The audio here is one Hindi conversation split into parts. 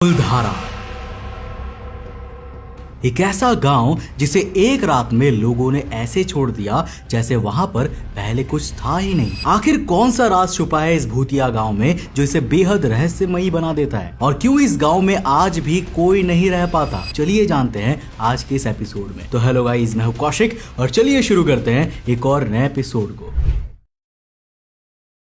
कुलधारा एक ऐसा गांव जिसे एक रात में लोगों ने ऐसे छोड़ दिया जैसे वहां पर पहले कुछ था ही नहीं। आखिर कौन सा राज छुपा है इस भूतिया गांव में जो इसे बेहद रहस्यमयी बना देता है, और क्यों इस गांव में आज भी कोई नहीं रह पाता? चलिए जानते हैं आज के इस एपिसोड में। तो हेलो गाइस, मैं हूं कौशिक और चलिए शुरू करते हैं एक और नए एपिसोड को।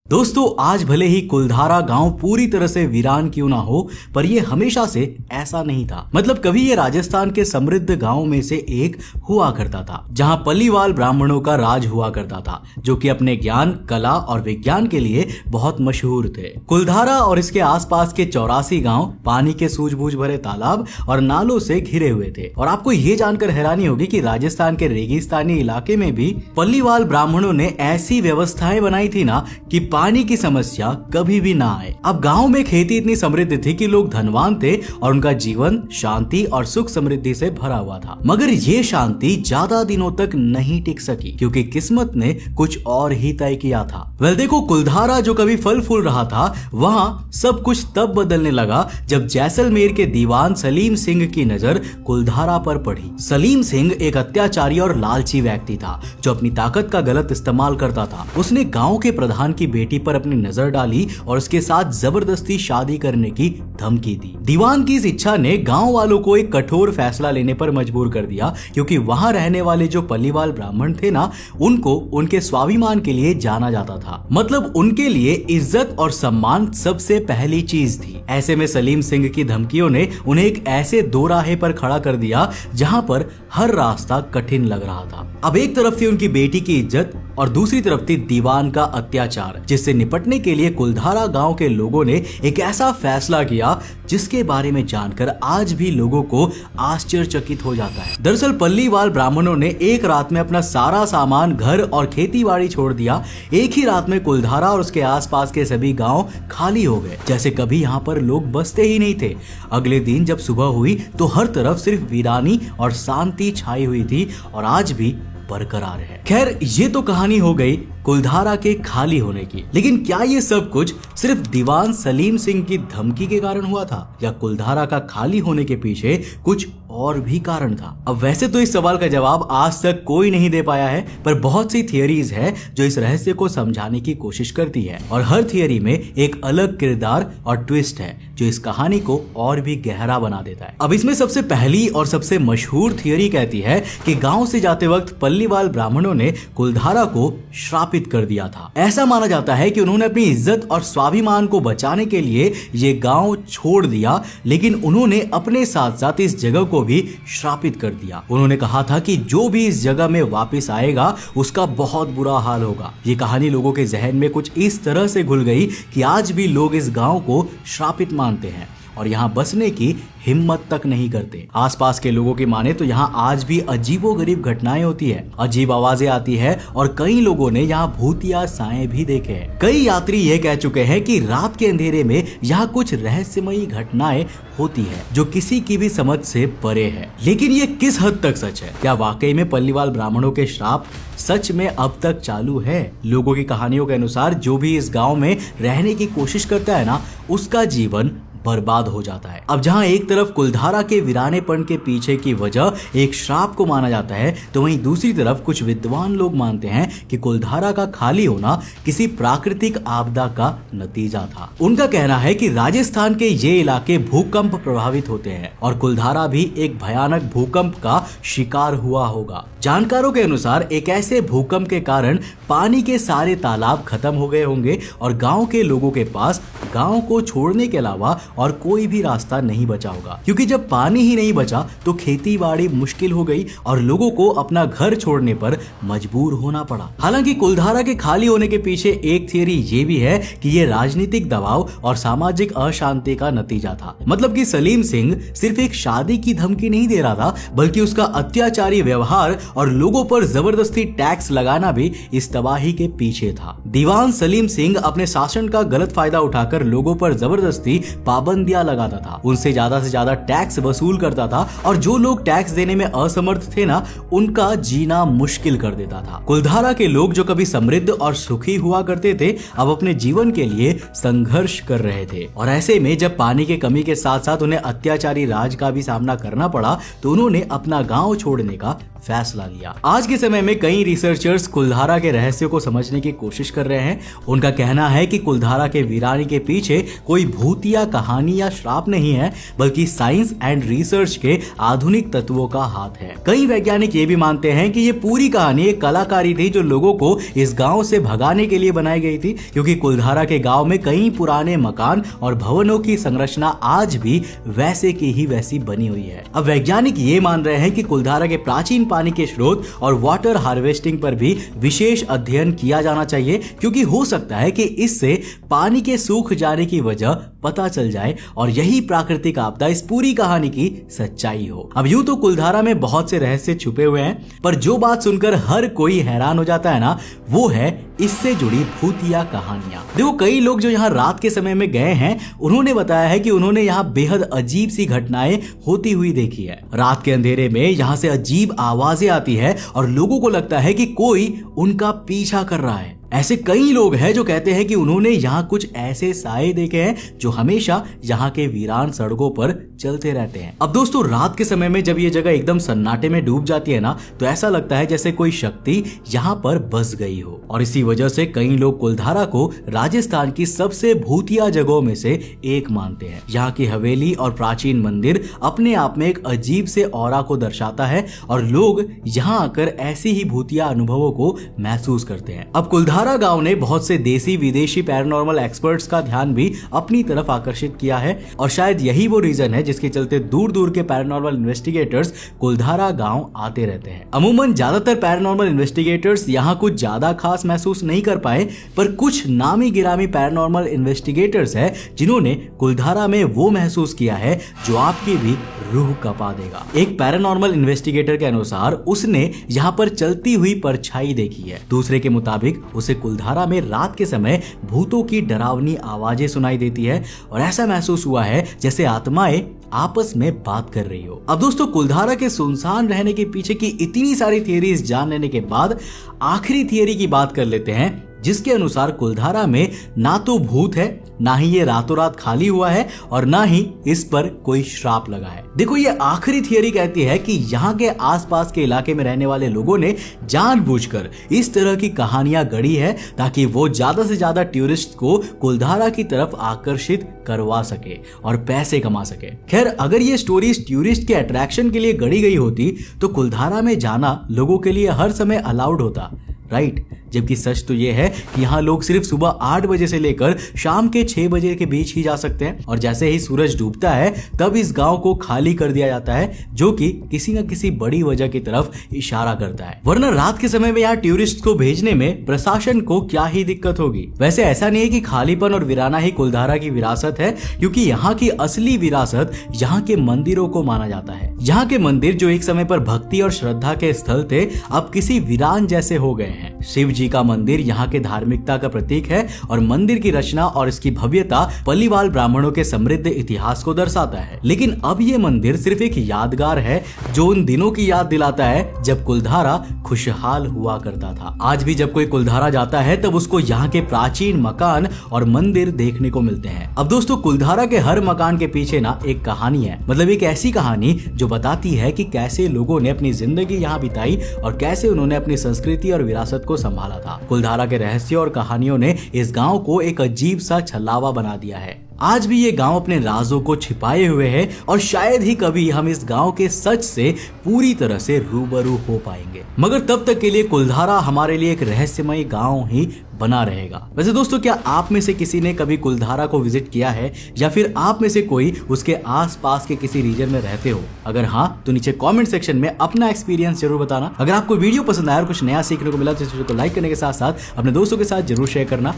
दोस्तों, आज भले ही कुलधारा गांव पूरी तरह से वीरान क्यों ना हो, पर यह हमेशा से ऐसा नहीं था। मतलब कभी ये राजस्थान के समृद्ध गांव में से एक हुआ करता था जहां पल्लीवाल ब्राह्मणों का राज हुआ करता था, जो कि अपने ज्ञान, कला और विज्ञान के लिए बहुत मशहूर थे। कुलधारा और इसके आसपास के 84 गांव पानी के सूझबूझ भरे तालाब और नालों से घिरे हुए थे। और आपको ये जानकर हैरानी होगी कि राजस्थान के रेगिस्तानी इलाके में भी पल्लीवाल ब्राह्मणों ने ऐसी व्यवस्थाएं बनाई थी ना कि पानी की समस्या कभी भी ना आए। अब गांव में खेती इतनी समृद्ध थी कि लोग धनवान थे और उनका जीवन शांति और सुख समृद्धि से भरा हुआ था। मगर ये शांति ज्यादा दिनों तक नहीं टिक सकी क्योंकि किस्मत ने कुछ और ही तय किया था। देखो, कुलधारा जो कभी फल फूल रहा था, वहाँ सब कुछ तब बदलने लगा जब जैसलमेर के दीवान सलीम सिंह की नजर कुलधारा पर पड़ी। सलीम सिंह एक अत्याचारी और लालची व्यक्ति था जो अपनी ताकत का गलत इस्तेमाल करता था। उसने गांव के प्रधान की बेटी पर अपनी नजर डाली और उसके साथ जबरदस्ती शादी करने की धमकी दी। दीवान की इस इच्छा ने गांव वालों को एक कठोर फैसला लेने पर मजबूर कर दिया, क्योंकि वहां रहने वाले जो पल्लीवाल ब्राह्मण थे ना, उनको उनके स्वाभिमान के लिए जाना जाता था। मतलब उनके लिए इज्जत और सम्मान सबसे पहली चीज थी। ऐसे में सलीम सिंह की धमकियों ने उन्हें एक ऐसे दो राहे पर खड़ा कर दिया जहां पर हर रास्ता कठिन लग रहा था। अब एक तरफ थी उनकी बेटी की इज्जत और दूसरी तरफ थी दीवान का अत्याचार, जिससे निपटने के लिए कुलधारा गांव के लोगों ने एक ऐसा फैसला किया जिसके बारे में जानकर आज भी लोगों को आश्चर्यचकित हो जाता है। दरअसल पल्लीवाल ब्राह्मणों ने एक रात में अपना सारा सामान, घर और खेती बाड़ी छोड़ दिया। एक ही रात में कुलधारा और उसके आसपास के सभी गांव खाली हो गए, जैसे कभी यहाँ पर लोग बसते ही नहीं थे। अगले दिन जब सुबह हुई तो हर तरफ सिर्फ वीरानी और शांति छाई हुई थी और आज भी बरकरार है। खैर, ये तो कहानी हो गई कुलधारा के खाली होने की, लेकिन क्या ये सब कुछ सिर्फ दीवान सलीम सिंह की धमकी के कारण हुआ था, या कुलधारा का खाली होने के पीछे कुछ और भी कारण था? अब वैसे तो इस सवाल का जवाब आज तक कोई नहीं दे पाया है, पर बहुत सी थियरीज है जो इस रहस्य को समझाने की कोशिश करती है, और हर थियरी में एक अलग किरदार और ट्विस्ट है जो इस कहानी को और भी गहरा बना देता है। अब इसमें सबसे पहली और सबसे मशहूर थियरी कहती है कि गांव से जाते वक्त पल्लीवाल ब्राह्मणों ने कुलधारा को श्रापित कर दिया था। ऐसा माना जाता है कि उन्होंने अपनी इज्जत और स्वाभिमान को बचाने के लिए ये गांव छोड़ दिया, लेकिन उन्होंने अपने साथ साथ इस जगह को भी श्रापित कर दिया। उन्होंने कहा था कि जो भी इस जगह में वापस आएगा उसका बहुत बुरा हाल होगा। ये कहानी लोगों के जहन में कुछ इस तरह से घुल गई कि आज भी लोग इस गांव को श्रापित मानते हैं और यहाँ बसने की हिम्मत तक नहीं करते। आसपास के लोगों की माने तो यहाँ आज भी अजीबोगरीब घटनाएं होती है, अजीब आवाजें आती है और कई लोगों ने यहाँ भूतिया साएं भी देखे हैं। कई यात्री ये कह चुके हैं कि रात के अंधेरे में यहाँ कुछ रहस्यमयी घटनाएं होती है जो किसी की भी समझ से परे है। लेकिन ये किस हद तक सच है? क्या वाकई में पल्लीवाल ब्राह्मणों के श्राप सच में अब तक चालू है? लोगों की कहानियों के अनुसार जो भी इस गाँव में रहने की कोशिश करता है ना, उसका जीवन बर्बाद हो जाता है। अब जहां एक तरफ कुलधारा के वीरानेपन के पीछे की वजह एक श्राप को माना जाता है, तो वहीं दूसरी तरफ कुछ विद्वान लोग मानते हैं कि कुलधारा का खाली होना किसी प्राकृतिक आपदा का नतीजा था। उनका कहना है कि राजस्थान के ये इलाके भूकंप प्रभावित होते हैं और कुलधारा भी एक भयानक भूकंप का शिकार हुआ होगा। जानकारों के अनुसार एक ऐसे भूकंप के कारण पानी के सारे तालाब खत्म हो गए होंगे और गांव के लोगों के पास गांव को छोड़ने के अलावा और कोई भी रास्ता नहीं बचा होगा, क्योंकि जब पानी ही नहीं बचा तो खेती बाड़ी मुश्किल हो गई और लोगों को अपना घर छोड़ने पर मजबूर होना पड़ा। हालांकि कुलधारा के खाली होने के पीछे एक थियरी ये भी है कि ये राजनीतिक दबाव और सामाजिक अशांति का नतीजा था। मतलब कि सलीम सिंह सिर्फ एक शादी की धमकी नहीं दे रहा था, बल्कि उसका अत्याचारी व्यवहार और लोगों पर जबरदस्ती टैक्स लगाना भी इस तबाही के पीछे था। दीवान सलीम सिंह अपने शासन का गलत फायदा उठाकर लोगों पर जबरदस्ती पाबंदियां लगाता था, उनसे ज्यादा टैक्स वसूल करता था और जो लोग टैक्स देने में असमर्थ थे ना, उनका जीना मुश्किल कर देता था। कुलधारा के लोग जो कभी समृद्ध और सुखी हुआ करते थे, अब अपने जीवन के लिए संघर्ष कर रहे थे। और ऐसे में जब पानी की कमी के साथ साथ उन्हें अत्याचारी राज का भी सामना करना पड़ा, तो उन्होंने अपना गांव छोड़ने का फैसला लिया। आज के समय में कई रिसर्चर्स कुलधारा के रहस्य को समझने की कोशिश कर रहे हैं। उनका कहना है कि कुलधारा के वीरानी के पीछे कोई भूतिया कहानी या श्राप नहीं है, बल्कि साइंस एंड रिसर्च के आधुनिक तत्वों का हाथ है। कई वैज्ञानिक ये भी मानते हैं कि ये पूरी कहानी एक कलाकारी थी जो लोगों को इस गांव से भगाने के लिए बनाई गई थी, क्योंकि कुलधारा के गांव में कई पुराने मकान और भवनों की संरचना आज भी वैसे की ही वैसी बनी हुई है। अब वैज्ञानिक ये मान रहे हैं कि कुलधारा के प्राचीन पानी के स्रोत और वाटर हार्वेस्टिंग पर भी विशेष अध्ययन किया जाना चाहिए, क्योंकि हो सकता है कि इससे पानी के सूख जाने की वजह पता चल जाए और यही प्राकृतिक आपदा इस पूरी कहानी की सच्चाई हो। अब यूं तो कुलधारा में बहुत से रहस्य छुपे हुए हैं, पर जो बात सुनकर हर कोई हैरान हो जाता है ना, वो है इससे जुड़ी भूतिया कहानियां। देखो, कई लोग जो यहाँ रात के समय में गए हैं, उन्होंने बताया है कि उन्होंने यहाँ बेहद अजीब सी घटनाएं होती हुई देखी है। रात के अंधेरे में यहाँ से अजीब आवाजें आती है और लोगों को लगता है कि कोई उनका पीछा कर रहा है। ऐसे कई लोग हैं जो कहते हैं कि उन्होंने यहाँ कुछ ऐसे साए देखे हैं जो हमेशा यहाँ के वीरान सड़कों पर चलते रहते हैं। अब दोस्तों, रात के समय में जब ये जगह एकदम सन्नाटे में डूब जाती है ना, तो ऐसा लगता है जैसे कोई शक्ति यहाँ पर बस गई हो। और इसी वजह से कई लोग कुलधारा को राजस्थान की सबसे भूतिया जगहों में से एक मानते हैं। यहाँ की हवेली और प्राचीन मंदिर अपने आप में एक अजीब से ऑरा को दर्शाता है और लोग यहाँ आकर ऐसी ही भूतिया अनुभवों को महसूस करते हैं। अब कुलधारा गांव ने बहुत से देसी विदेशी पैरानॉर्मल एक्सपर्ट्स का ध्यान भी अपनी तरफ आकर्षित किया है और शायद यही वो रीजन है जिसके चलते दूर दूर के पैरानॉर्मल इन्वेस्टिगेटर्स कुलधारा गांव आते रहते हैं। अमूमन ज्यादातर पैरानॉर्मल इन्वेस्टिगेटर्स यहाँ कुछ ज्यादा खास महसूस नहीं कर पाए, पर कुछ नामी गिरामी पैरानॉर्मल इन्वेस्टिगेटर्स है जिन्होंने कुलधारा में वो महसूस किया है जो आपकी भी रूह कपा देगा। एक पैरानॉर्मल इन्वेस्टिगेटर के अनुसार उसने यहाँ पर चलती हुई परछाई देखी है। दूसरे के मुताबिक उसे कुलधारा में रात के समय भूतों की डरावनी आवाजें सुनाई देती है और ऐसा महसूस हुआ है जैसे आत्माएं आपस में बात कर रही हो। अब दोस्तों, कुलधारा के सुनसान रहने के पीछे की इतनी सारी थियरीज जान लेने के बाद आखिरी थियरी की बात कर लेते हैं, जिसके अनुसार कुलधारा में ना तो भूत है, ना ही ये रातों रात खाली हुआ है और ना ही इस पर कोई श्राप लगा है। देखो, ये आखिरी थियरी कहती है कि यहाँ के आसपास के इलाके में रहने वाले लोगों ने जानबूझकर इस तरह की कहानियां गढ़ी है ताकि वो ज्यादा से ज्यादा टूरिस्ट को कुलधारा की तरफ आकर्षित करवा सके और पैसे कमा सके। खैर, अगर ये स्टोरीज टूरिस्ट के अट्रैक्शन के लिए गढ़ी गई होती तो कुलधारा में जाना लोगों के लिए हर समय अलाउड होता, राइट? जबकि सच तो ये है कि यहाँ लोग सिर्फ सुबह 8 बजे से लेकर शाम के 6 बजे के बीच ही जा सकते हैं और जैसे ही सूरज डूबता है तब इस गांव को खाली कर दिया जाता है, जो कि किसी न किसी बड़ी वजह की तरफ इशारा करता है। वरना रात के समय में यहाँ टूरिस्ट को भेजने में प्रशासन को क्या ही दिक्कत होगी। वैसे ऐसा नहीं है कि खालीपन और वीराना ही कुलधारा की विरासत है, क्योंकि यहाँ की असली विरासत यहाँ के मंदिरों को माना जाता है। यहाँ के मंदिर जो एक समय पर भक्ति और श्रद्धा के स्थल थे, अब किसी वीरान जैसे हो गए हैं। शिव जी का मंदिर यहाँ के धार्मिकता का प्रतीक है और मंदिर की रचना और इसकी भव्यता पल्लीवाल ब्राह्मणों के समृद्ध इतिहास को दर्शाता है। लेकिन अब ये मंदिर सिर्फ एक यादगार है जो उन दिनों की याद दिलाता है जब कुलधारा खुशहाल हुआ करता था। आज भी जब कोई कुलधारा जाता है तब उसको यहाँ के प्राचीन मकान और मंदिर देखने को मिलते हैं। अब दोस्तों, कुलधारा के हर मकान के पीछे ना एक कहानी है, मतलब एक ऐसी कहानी जो बताती है कि कैसे लोगों ने अपनी जिंदगी यहाँ बिताई और कैसे उन्होंने अपनी संस्कृति और विरासत को संभाला था। कुलधारा के रहस्य और कहानियों ने इस गांव को एक अजीब सा छलावा बना दिया है। आज भी ये गांव अपने राजों को छिपाए हुए है और शायद ही कभी हम इस गांव के सच से पूरी तरह से रूबरू हो पाएंगे, मगर तब तक के लिए कुलधारा हमारे लिए एक रहस्यमय गांव ही बना रहेगा। वैसे दोस्तों, क्या आप में से किसी ने कभी कुलधारा को विजिट किया है या फिर आप में से कोई उसके आसपास के किसी रीजन में रहते हो? अगर हाँ, तो नीचे कमेंट सेक्शन में अपना एक्सपीरियंस जरूर बताना। अगर आपको वीडियो पसंद आया और कुछ नया सीखने को मिला तो इस वीडियो को लाइक करने के साथ साथ अपने दोस्तों के साथ जरूर शेयर करना।